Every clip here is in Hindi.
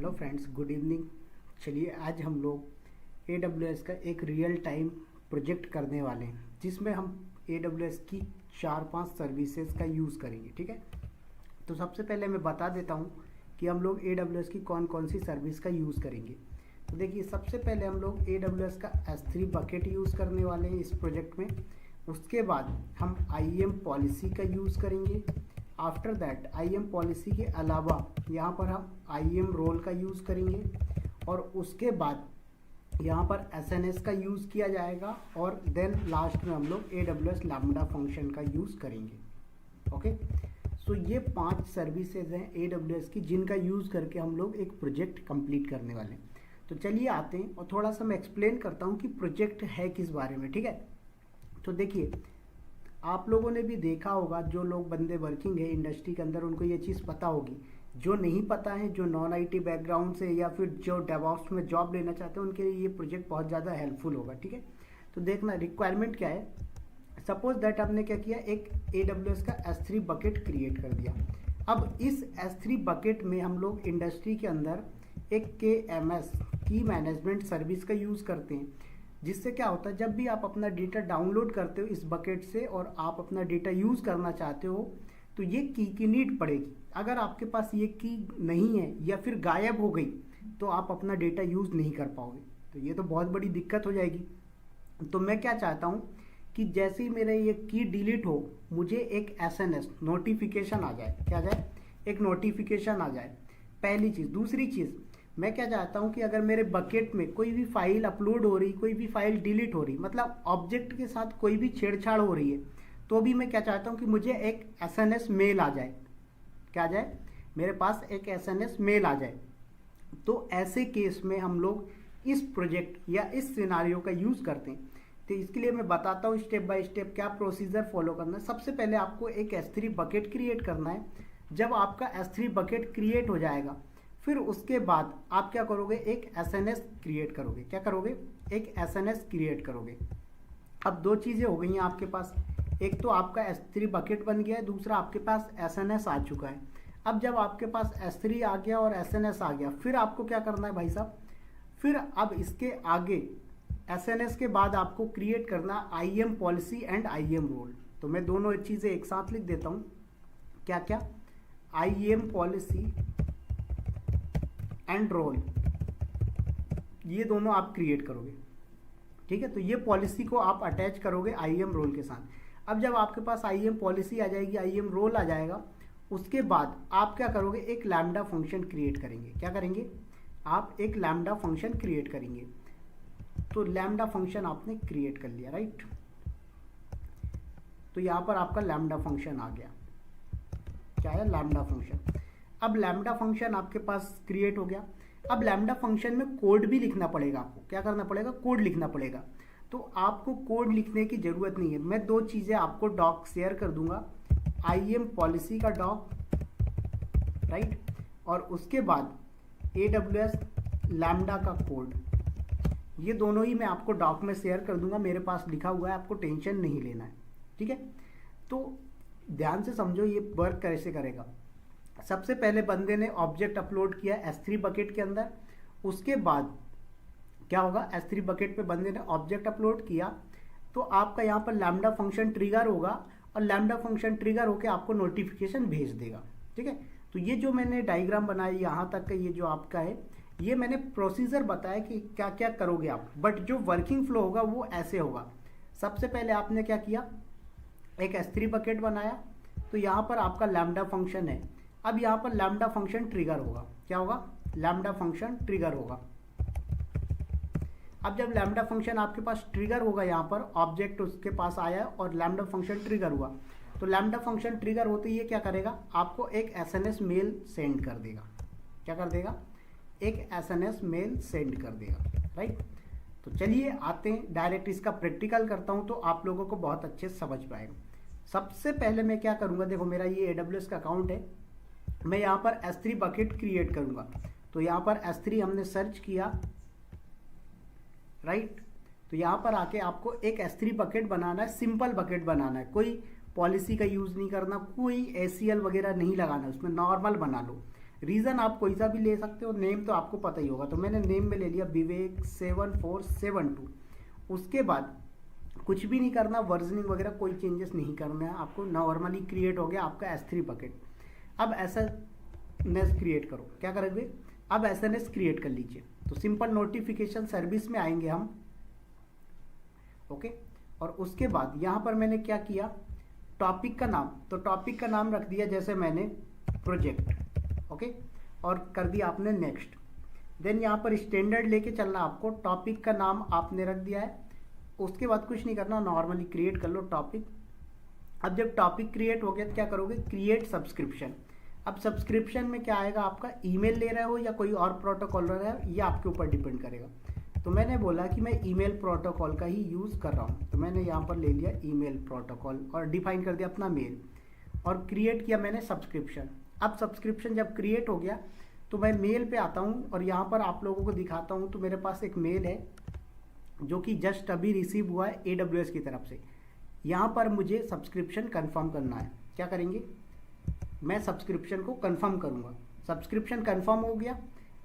Hello friends, good evening. चलिए आज हम लोग AWS का एक रियल टाइम प्रोजेक्ट करने वाले हैं जिसमें हम AWS की 4-5 सर्विसेज का यूज़ करेंगे। ठीक है, तो सबसे पहले मैं बता देता हूँ कि हम लोग AWS की कौन कौन सी सर्विस का यूज़ करेंगे। तो देखिए, सबसे पहले हम लोग AWS का S3 बकेट यूज़ करने वाले हैं इस प्रोजेक्ट में। उसके बाद हम IAM पॉलिसी का यूज़ करेंगे। आफ्टर दैट IAM पॉलिसी के अलावा यहाँ पर हम IAM रोल का यूज़ करेंगे और उसके बाद यहाँ पर SNS का यूज़ किया जाएगा और देन लास्ट में हम लोग AWS लैम्बडा फंक्शन का यूज़ करेंगे। ओके, सो ये 5 सर्विसेज हैं AWS की जिनका यूज़ करके हम लोग एक प्रोजेक्ट कंप्लीट करने वाले हैं। तो चलिए आते हैं और थोड़ा सा मैं एक्सप्लेन करता हूँ कि प्रोजेक्ट है किस बारे में। ठीक है, तो देखिए, आप लोगों ने भी देखा होगा, जो लोग बंदे वर्किंग है इंडस्ट्री के अंदर उनको ये चीज़ पता होगी। जो नहीं पता है, जो नॉन IT बैकग्राउंड से या फिर जो डेवऑप्स में जॉब लेना चाहते हैं, उनके लिए ये प्रोजेक्ट बहुत ज़्यादा हेल्पफुल होगा। ठीक है, तो देखना रिक्वायरमेंट क्या है। सपोज दैट आपने क्या किया, एक AWS का S3 बकेट क्रिएट कर दिया। अब इस S3 बकेट में हम लोग इंडस्ट्री के अंदर एक KMS की मैनेजमेंट सर्विस का यूज़ करते हैं, जिससे क्या होता है, जब भी आप अपना डेटा डाउनलोड करते हो इस बकेट से और आप अपना डेटा यूज़ करना चाहते हो तो ये की नीड पड़ेगी। अगर आपके पास ये की नहीं है या फिर गायब हो गई तो आप अपना डेटा यूज़ नहीं कर पाओगे, तो ये तो बहुत बड़ी दिक्कत हो जाएगी। तो मैं क्या चाहता हूँ कि जैसे ही मेरा ये की डिलीट हो, मुझे एक SNS नोटिफिकेशन आ जाए। क्या आ जाए? एक नोटिफिकेशन आ जाए, पहली चीज़। दूसरी चीज़, मैं क्या चाहता हूँ कि अगर मेरे बकेट में कोई भी फाइल अपलोड हो रही, कोई भी फाइल डिलीट हो रही, मतलब ऑब्जेक्ट के साथ कोई भी छेड़छाड़ हो रही है, तो भी मैं क्या चाहता हूँ कि मुझे एक SNS मेल आ जाए। क्या आ जाए? मेरे पास एक SNS मेल आ जाए। तो ऐसे केस में हम लोग इस प्रोजेक्ट या इस सिनारियो का यूज़ करते हैं। तो इसके लिए मैं बताता हूँ स्टेप बाय स्टेप क्या प्रोसीजर फॉलो करना है। सबसे पहले आपको एक S3 बकेट क्रिएट करना है। जब आपका S3 बकेट क्रिएट हो जाएगा, फिर उसके बाद आप क्या करोगे, एक SNS क्रिएट करोगे। क्या करोगे? एक SNS क्रिएट करोगे। अब दो चीज़ें हो गई हैं आपके पास, एक तो आपका S3 बकेट बन गया है, दूसरा आपके पास SNS आ चुका है। अब जब आपके पास S3 आ गया और SNS आ गया, फिर आपको क्या करना है भाई साहब, फिर अब इसके आगे SNS के बाद आपको क्रिएट करना IAM policy and IAM role. तो मैं दोनों चीज़ें एक साथ लिख देता हूँ। क्या क्या? IAM पॉलिसी एंड रोल, ये दोनों आप क्रिएट करोगे। ठीक है, तो ये पॉलिसी को आप अटैच करोगे IAM रोल के साथ। अब जब आपके पास IAM पॉलिसी आ जाएगी, IAM रोल आ जाएगा, उसके बाद आप क्या करोगे, एक लैम्बडा फंक्शन क्रिएट करेंगे। क्या करेंगे? आप एक लैम्बडा फंक्शन क्रिएट करेंगे। तो लैम्बडा फंक्शन आपने क्रिएट कर लिया, राइट। तो यहाँ पर आपका लैम्बडा फंक्शन आ गया। क्या है? Lambda function. अब लैम्बडा फंक्शन आपके पास क्रिएट हो गया। अब लैम्बडा फंक्शन में कोड भी लिखना पड़ेगा आपको। क्या करना पड़ेगा? कोड लिखना पड़ेगा। तो आपको कोड लिखने की ज़रूरत नहीं है। मैं दो चीज़ें आपको डॉक शेयर कर दूंगा, IAM पॉलिसी का डॉक, राइट, और उसके बाद AWS लैम्बडा का कोड। ये दोनों ही मैं आपको डॉक में शेयर कर दूंगा, मेरे पास लिखा हुआ है, आपको टेंशन नहीं लेना है। ठीक है, तो ध्यान से समझो ये वर्क कैसे करेगा। सबसे पहले बंदे ने ऑब्जेक्ट अपलोड किया S3 बकेट के अंदर। उसके बाद क्या होगा, S3 बकेट पे बंदे ने ऑब्जेक्ट अपलोड किया, तो आपका यहाँ पर लैम्बडा फंक्शन ट्रिगर होगा और लैम्बडा फंक्शन ट्रिगर होकर आपको नोटिफिकेशन भेज देगा। ठीक है, तो ये जो मैंने डायग्राम बनाया यहाँ तक का, ये जो आपका है, ये मैंने प्रोसीजर बताया कि क्या क्या करोगे आप, बट जो वर्किंग फ्लो होगा वो ऐसे होगा। सबसे पहले आपने क्या किया, एक S3 बकेट बनाया, तो यहाँ पर आपका लैम्बडा फंक्शन है। अब यहाँ पर लैम्बडा फंक्शन ट्रिगर होगा। क्या होगा? लैम्बडा फंक्शन ट्रिगर होगा। अब जब लैम्बडा फंक्शन आपके पास ट्रिगर होगा, यहाँ पर ऑब्जेक्ट उसके पास आया और लैम्बडा फंक्शन ट्रिगर हुआ, तो लैम्बडा फंक्शन ट्रिगर होते ही ये क्या करेगा, आपको एक SNS मेल सेंड कर देगा। क्या कर देगा? एक SNS मेल सेंड कर देगा, राइट। तो चलिए आते हैं डायरेक्ट, इसका प्रैक्टिकल करता हूँ तो आप लोगों को बहुत अच्छे से समझ पाएगा। सबसे पहले मैं क्या करूँगा, देखो मेरा ये AWS का अकाउंट है, मैं यहाँ पर S3 बकेट क्रिएट करूँगा। तो यहाँ पर S3 हमने सर्च किया, राइट। तो यहाँ पर आके आपको एक S3 बकेट बनाना है, सिंपल बकेट बनाना है, कोई पॉलिसी का यूज़ नहीं करना, कोई ACL वगैरह नहीं लगाना, उसमें नॉर्मल बना लो। रीज़न आप कोई सा भी ले सकते हो, नेम तो आपको पता ही होगा, तो मैंने नेम में ले लिया विवेक 7472। उसके बाद कुछ भी नहीं करना, वर्जनिंग वगैरह कोई चेंजेस नहीं करना है आपको, नॉर्मली क्रिएट हो गया आपका S3 बकेट। अब एसएनएस क्रिएट करो, क्या करोगे, अब एसएनएस क्रिएट कर लीजिए। तो सिंपल नोटिफिकेशन सर्विस में आएंगे हम, ओके। और उसके बाद यहाँ पर मैंने क्या किया, टॉपिक का नाम, तो टॉपिक का नाम रख दिया जैसे मैंने प्रोजेक्ट, ओके, और कर दिया आपने नेक्स्ट। देन यहाँ पर स्टैंडर्ड लेके चलना आपको, टॉपिक का नाम आपने रख दिया है। उसके बाद कुछ नहीं करना, नॉर्मली क्रिएट कर लो टॉपिक। अब जब टॉपिक क्रिएट हो गया तो क्या करोगे, क्रिएट सब्सक्रिप्शन। अब सब्सक्रिप्शन में क्या आएगा आपका, ईमेल ले रहे हो या कोई और प्रोटोकॉल ले रहे हो, ये आपके ऊपर डिपेंड करेगा। तो मैंने बोला कि मैं ईमेल प्रोटोकॉल का ही यूज़ कर रहा हूँ, तो मैंने यहाँ पर ले लिया ईमेल प्रोटोकॉल और डिफाइन कर दिया अपना मेल, और क्रिएट किया मैंने सब्सक्रिप्शन। अब सब्सक्रिप्शन जब क्रिएट हो गया तो मैं मेल पे आता हूँ और यहाँ पर आप लोगों को दिखाता हूँ। तो मेरे पास एक मेल है जो कि जस्ट अभी रिसीव हुआ है AWS की तरफ से। यहाँ पर मुझे सब्सक्रिप्शन कंफर्म करना है, क्या करेंगे, मैं सब्सक्रिप्शन को कंफर्म करूँगा। सब्सक्रिप्शन कंफर्म हो गया,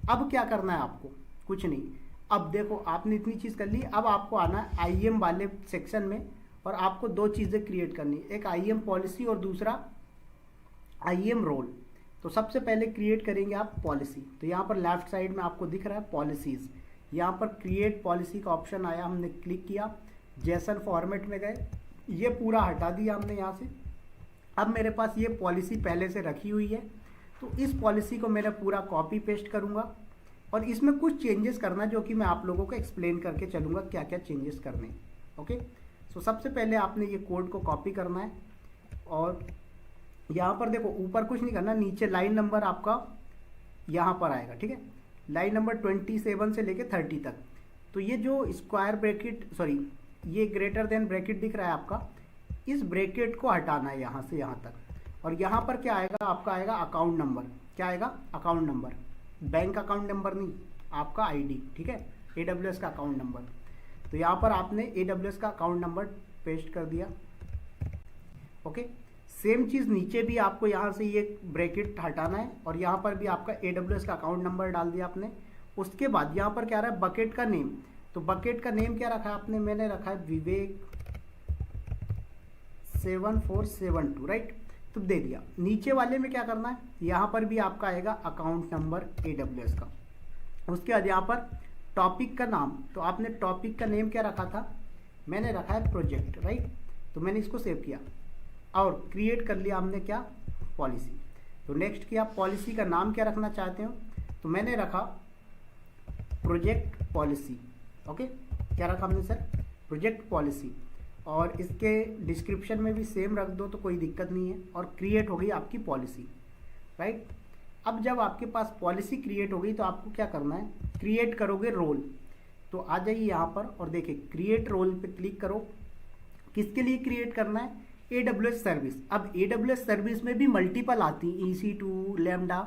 अब क्या करना है आपको, कुछ नहीं। अब देखो आपने इतनी चीज़ कर ली, अब आपको आना है IAM वाले सेक्शन में और आपको दो चीज़ें क्रिएट करनी, एक IAM पॉलिसी और दूसरा IAM रोल। तो सबसे पहले क्रिएट करेंगे आप पॉलिसी। तो यहाँ पर लेफ्ट साइड में आपको दिख रहा है पॉलिसीज़, यहाँ पर क्रिएट पॉलिसी का ऑप्शन आया, हमने क्लिक किया, जेसन फॉर्मेट में गए, ये पूरा हटा दिया हमने यहाँ से। अब मेरे पास ये पॉलिसी पहले से रखी हुई है, तो इस पॉलिसी को मैं पूरा कॉपी पेस्ट करूँगा और इसमें कुछ चेंजेस करना जो कि मैं आप लोगों को एक्सप्लेन करके चलूँगा क्या क्या चेंजेस करने, ओके। सो सबसे पहले आपने ये कोड को कॉपी करना है और यहाँ पर देखो ऊपर कुछ नहीं करना, नीचे लाइन नंबर आपका यहाँ पर आएगा, ठीक है, लाइन नंबर 27 से लेके 30 तक। तो ये जो स्क्वायर ब्रैकेट, सॉरी ये ग्रेटर देन ब्रैकेट दिख रहा है आपका, इस ब्रैकेट को हटाना है यहाँ से यहाँ तक। और यहाँ पर क्या आएगा, आपका आएगा अकाउंट नंबर, क्या आएगा, account number, bank account number नहीं, आपका ID, ठीक है, AWS का अकाउंट नंबर। तो यहाँ पर आपने AWS का अकाउंट नंबर पेस्ट कर दिया, ओके। सेम चीज़ नीचे भी आपको यहाँ से ये ब्रैकेट हटाना है और यहाँ पर भी आपका AWS का अकाउंट नंबर डाल दिया आपने। उसके बाद यहाँ पर क्या रहा है, बकेट का नेम। तो बकेट का नेम क्या रखा है आपने, मैंने रखा है विवेक 7472, राइट, तो दे दिया। नीचे वाले में क्या करना है, यहाँ पर भी आपका आएगा अकाउंट नंबर AWS का। उसके बाद यहाँ पर टॉपिक का नाम, तो आपने टॉपिक का नेम क्या रखा था, मैंने रखा है प्रोजेक्ट, राइट। तो मैंने इसको सेव किया और क्रिएट कर लिया हमने क्या, पॉलिसी। तो नेक्स्ट किया, पॉलिसी का नाम क्या रखना चाहते हो, तो मैंने रखा प्रोजेक्ट पॉलिसी, ओके। क्या रखा हमने सर, प्रोजेक्ट पॉलिसी। और इसके डिस्क्रिप्शन में भी सेम रख दो तो कोई दिक्कत नहीं है। और क्रिएट हो गई आपकी पॉलिसी, राइट। अब जब आपके पास पॉलिसी क्रिएट हो गई तो आपको क्या करना है, क्रिएट करोगे रोल। तो आ जाइए यहाँ पर और देखिए क्रिएट रोल पे क्लिक करो। किसके लिए क्रिएट करना है, AWS सर्विस। अब AWS सर्विस में भी मल्टीपल आती है, EC2, लैम्डा,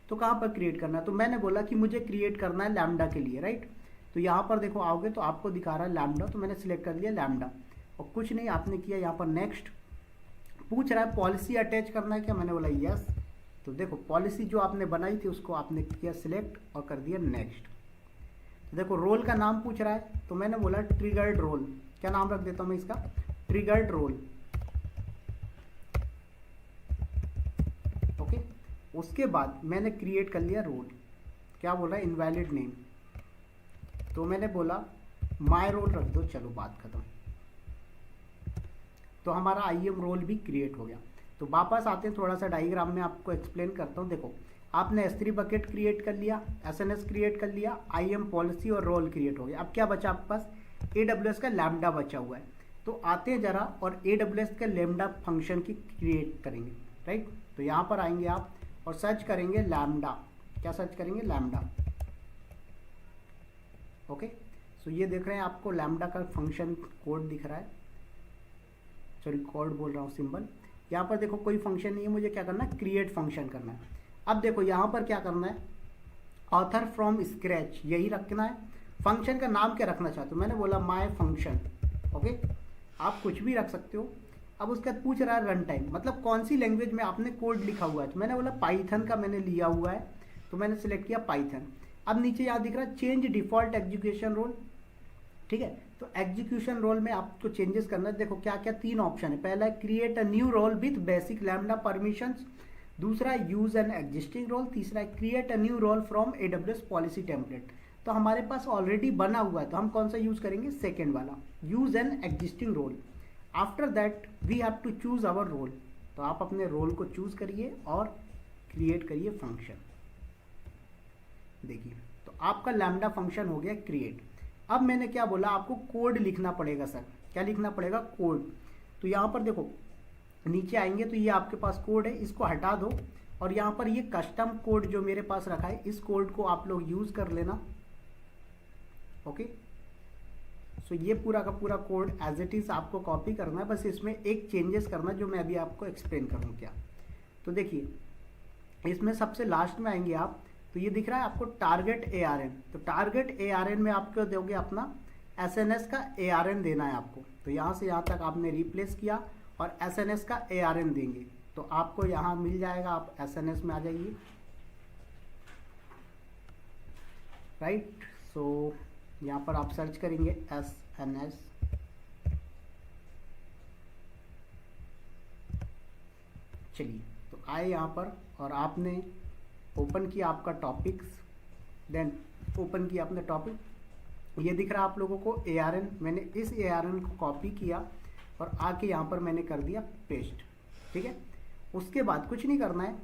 तो कहाँ पर क्रिएट करना है, तो मैंने बोला कि मुझे क्रिएट करना है लैम्डा के लिए, राइट। तो यहाँ पर देखो आओगे तो आपको दिखा रहा है लैम्डा, तो मैंने सिलेक्ट कर लिया लैम्डा। और कुछ नहीं आपने किया, यहाँ पर नेक्स्ट पूछ रहा है पॉलिसी अटैच करना है क्या, मैंने बोला यस। तो देखो पॉलिसी जो आपने बनाई थी उसको आपने किया सिलेक्ट और कर दिया नेक्स्ट। तो देखो रोल का नाम पूछ रहा है, तो मैंने बोला ट्रिगर्ड रोल। क्या नाम रख देता हूँ मैं इसका, ट्रिगर्ड रोल, ओके। उसके बाद मैंने क्रिएट कर लिया रोल। क्या बोल रहा है, इनवैलिड नेम, तो मैंने बोला माय रोल रख दो, चलो बात खत्म। तो हमारा IAM रोल भी क्रिएट हो गया। तो वापस आते हैं, थोड़ा सा डायग्राम में आपको एक्सप्लेन करता हूँ। देखो आपने S3 बकेट क्रिएट कर लिया, SNS क्रिएट कर लिया, IAM पॉलिसी और रोल क्रिएट हो गया। अब क्या बचा आपके पास, AWS का लैम्डा बचा हुआ है। तो आते हैं जरा और AWS का लैम्डा फंक्शन की क्रिएट करेंगे, राइट। तो यहाँ पर आएंगे आप और सर्च करेंगे लैम्डा। क्या सर्च करेंगे, लैम्डा, ओके। सो ये देख रहे हैं आपको लैम्डा का फंक्शन कोड दिख रहा है, सॉरी कोड बोल रहा हूँ, सिंबल। यहाँ पर देखो कोई फंक्शन नहीं है, मुझे क्या करना है, क्रिएट फंक्शन करना है। अब देखो यहाँ पर क्या करना है, ऑथर फ्रॉम स्क्रैच, यही रखना है। फंक्शन का नाम क्या रखना चाहते हो, मैंने बोला माय फंक्शन, ओके। आप कुछ भी रख सकते हो। अब उसके बाद पूछ रहा है रन टाइम, मतलब कौन सी लैंग्वेज में आपने कोड लिखा हुआ है, तो मैंने बोला पाइथन का मैंने लिया हुआ है। तो मैंने सिलेक्ट किया पाइथन। अब नीचे यहाँ दिख रहा है चेंज डिफॉल्ट एग्जीक्यूशन रोल, ठीक है। तो एग्जीक्यूशन रोल में आपको चेंजेस करना है। देखो क्या क्या 3 ऑप्शन है। पहला है create a new role with basic lambda permissions, दूसरा है यूज एन एग्जिस्टिंग रोल, तीसरा है create a new role from AWS policy template. तो हमारे पास ऑलरेडी बना हुआ है, तो हम कौन सा यूज करेंगे, सेकेंड वाला, use an existing role. After that we have to choose our role. तो आप अपने रोल को चूज करिए और क्रिएट करिए फंक्शन। देखिए तो आपका लैम्डा फंक्शन हो गया क्रिएट। अब मैंने क्या बोला, आपको कोड लिखना पड़ेगा सर। क्या लिखना पड़ेगा, कोड। तो यहाँ पर देखो नीचे आएंगे तो ये आपके पास कोड है, इसको हटा दो और यहाँ पर ये कस्टम कोड जो मेरे पास रखा है, इस कोड को आप लोग यूज कर लेना। ओके, सो ये पूरा का पूरा कोड एज इट इज आपको कॉपी करना है, बस इसमें एक चेंजेस करना जो मैं अभी आपको एक्सप्लेन करूँ क्या। तो देखिए इसमें सबसे लास्ट में आएंगे आप, तो ये दिख रहा है आपको टारगेट ARN। तो टारगेट ARN में आपको दोगे अपना SNS का ARN देना है आपको। तो यहाँ से यहाँ तक आपने रिप्लेस किया और SNS का ARN देंगे तो आपको यहाँ मिल जाएगा। आप SNS में आ जाइए, राइट। सो यहाँ पर आप सर्च करेंगे SNS, चलिए तो आए यहाँ पर और आपने ओपन किया आपका टॉपिक्स, देन ओपन किया आपने टॉपिक। ये दिख रहा है आप लोगों को ARN। मैंने इस ARN को कॉपी किया और आके यहाँ पर मैंने कर दिया पेस्ट, ठीक है। उसके बाद कुछ नहीं करना है।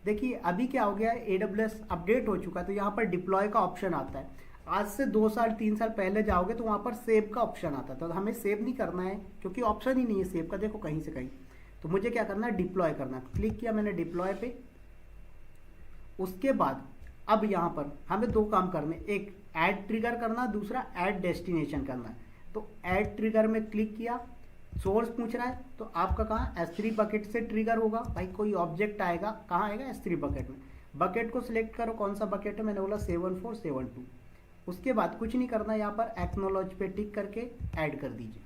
देखिए अभी क्या हो गया है, AWS अपडेट हो चुका है तो यहाँ पर डिप्लॉय का ऑप्शन आता है। आज से 2 साल 3 साल पहले जाओगे तो वहाँ पर सेव का ऑप्शन आता था, तो हमें सेव नहीं करना है क्योंकि ऑप्शन ही नहीं है सेव का, देखो कहीं से कहीं। तो मुझे क्या करना है, डिप्लॉय करना है। क्लिक किया मैंने डिप्लॉय पे। उसके बाद अब यहाँ पर हमें 2 काम करने, एक ऐड ट्रिगर करना, दूसरा ऐड डेस्टिनेशन करना है। तो ऐड ट्रिगर में क्लिक किया, सोर्स पूछ रहा है तो आपका कहाँ S3 बकेट से ट्रिगर होगा। भाई कोई ऑब्जेक्ट आएगा, कहाँ आएगा, S3 बकेट में। बकेट को सिलेक्ट करो कौन सा बकेट है, मैंने बोला 7472। उसके बाद कुछ नहीं करना, यहाँ पर एक्नॉलेज पे टिक करके ऐड कर दीजिए,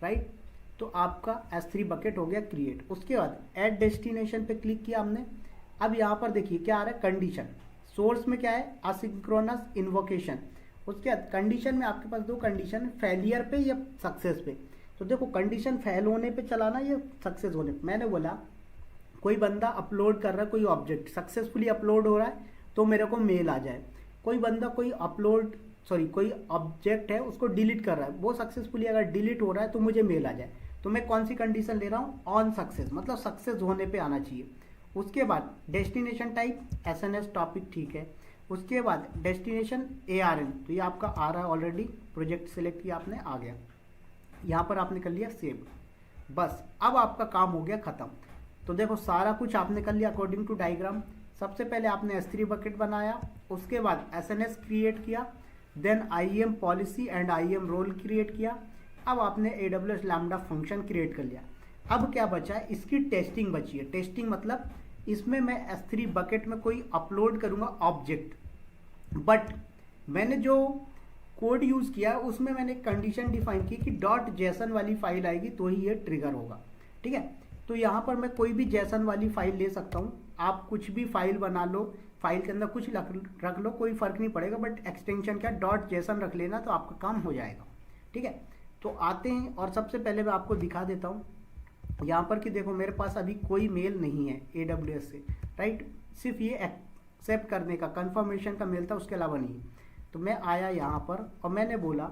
राइट। तो आपका S3 बकेट हो गया क्रिएट। उसके बाद ऐड डेस्टिनेशन पे क्लिक किया हमने। अब यहाँ पर देखिए क्या आ रहा है, कंडीशन। सोर्स में क्या है, असिंक्रोनस इन्वोकेशन। उसके बाद कंडीशन में आपके पास 2 कंडीशन है, फेलियर पे या सक्सेस पे। तो देखो कंडीशन फेल होने पे चलाना या सक्सेस होने पे। मैंने बोला कोई बंदा अपलोड कर रहा है कोई ऑब्जेक्ट, सक्सेसफुली अपलोड हो रहा है तो मेरे को मेल आ जाए। कोई बंदा कोई कोई ऑब्जेक्ट है उसको डिलीट कर रहा है, वो सक्सेसफुली अगर डिलीट हो रहा है तो मुझे मेल आ जाए। तो मैं कौन सी कंडीशन ले रहा हूँ, ऑन सक्सेस, मतलब सक्सेस होने पे आना चाहिए। उसके बाद डेस्टिनेशन टाइप SNS टॉपिक, ठीक है। उसके बाद डेस्टिनेशन ARN, तो ये आपका आ रहा है ऑलरेडी, प्रोजेक्ट सेलेक्ट किया आपने, आ गया। यहाँ पर आपने कर लिया सेव, बस अब आपका काम हो गया ख़त्म। तो देखो सारा कुछ आपने कर लिया अकॉर्डिंग टू डायग्राम। सबसे पहले आपने S3 बकेट बनाया, उसके बाद SNS क्रिएट किया, then IAM policy and IAM role create किया। अब आपने AWS लैम्डा फंक्शन क्रिएट कर लिया। अब क्या बचा है, इसकी टेस्टिंग बची है। टेस्टिंग मतलब इसमें मैं S3 बकेट में कोई अपलोड करूंगा ऑब्जेक्ट, बट मैंने जो कोड यूज़ किया उसमें मैंने कंडीशन डिफाइन की कि .json वाली फाइल आएगी तो ही ये ट्रिगर होगा, ठीक है। तो यहाँ पर मैं कोई भी JSON वाली फाइल ले सकता हूँ, आप कुछ भी फाइल बना लो, फाइल के अंदर कुछ रख लो, कोई फर्क नहीं पड़ेगा, बट एक्सटेंशन क्या .json रख लेना तो आपका काम हो जाएगा, ठीक है। तो आते हैं और सबसे पहले मैं आपको दिखा देता हूँ यहाँ पर कि देखो मेरे पास अभी कोई मेल नहीं है AWS से, राइट। सिर्फ ये एक्सेप्ट करने का, कंफर्मेशन का मेल था, उसके अलावा नहीं। तो मैं आया यहाँ पर और मैंने बोला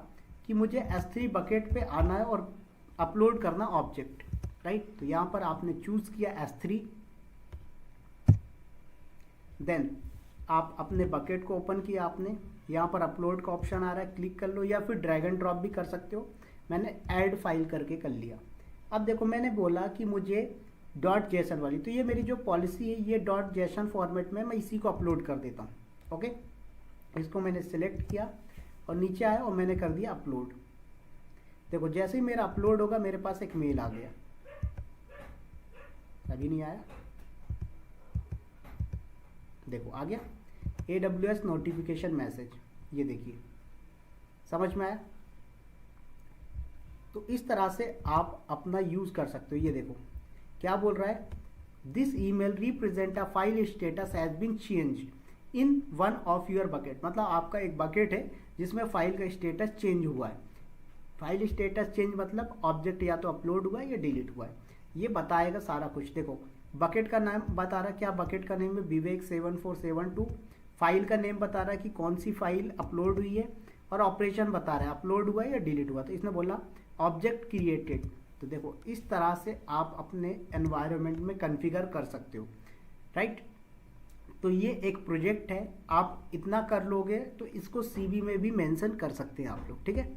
कि मुझे S3 बकेट पे आना है और अपलोड करना ऑब्जेक्ट, राइट। तो यहाँ पर आपने चूज किया S3, देन आप अपने बकेट को ओपन किया आपने, यहाँ पर अपलोड का ऑप्शन आ रहा है, क्लिक कर लो या फिर ड्रैग एंड ड्रॉप भी कर सकते हो। मैंने ऐड फाइल करके कर लिया। अब देखो मैंने बोला कि मुझे .json वाली, तो ये मेरी जो पॉलिसी है ये .json फॉर्मेट में मैं इसी को अपलोड कर देता हूँ, ओके। इसको मैंने सिलेक्ट किया और नीचे आया और मैंने कर दिया अपलोड। देखो जैसे ही मेरा अपलोड होगा मेरे पास एक मेल आ गया, अभी नहीं आया, देखो आ गया AWS नोटिफिकेशन मैसेज, ये देखिए, समझ में आया। तो इस तरह से आप अपना यूज़ कर सकते हो। ये देखो क्या बोल रहा है, this email represent a file status has been change in one of your bucket, मतलब आपका एक बकेट है जिसमें फाइल का स्टेटस चेंज हुआ है। फाइल स्टेटस चेंज मतलब ऑब्जेक्ट या तो अपलोड हुआ है या डिलीट हुआ है, ये बताएगा सारा कुछ। देखो बकेट का नाम बता रहा है, क्या बकेट का नेम है विवेक 7472, फाइल का नेम बता रहा है कि कौन सी फाइल अपलोड हुई है, और ऑपरेशन बता रहा है अपलोड हुआ है या डिलीट हुआ। तो इसने बोला ऑब्जेक्ट क्रिएटेड। तो देखो इस तरह से आप अपने एनवायरनमेंट में कॉन्फ़िगर कर सकते हो, राइट। तो ये एक प्रोजेक्ट है, आप इतना कर लोगे तो इसको सीवी में भी मेंशन कर सकते हैं आप लोग, ठीक है।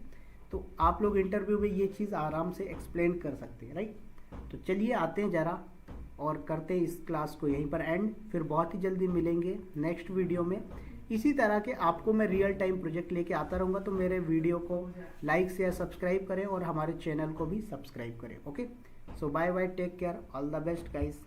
तो आप लोग इंटरव्यू में ये चीज़ आराम से एक्सप्लेन कर सकते हैं, राइट। तो चलिए आते हैं ज़रा और करते हैं इस क्लास को यहीं पर एंड, फिर बहुत ही जल्दी मिलेंगे नेक्स्ट वीडियो में। इसी तरह के आपको मैं रियल टाइम प्रोजेक्ट लेके आता रहूँगा, तो मेरे वीडियो को लाइक शेयर सब्सक्राइब करें और हमारे चैनल को भी सब्सक्राइब करें। Okay, so bye bye, take care, all the best guys.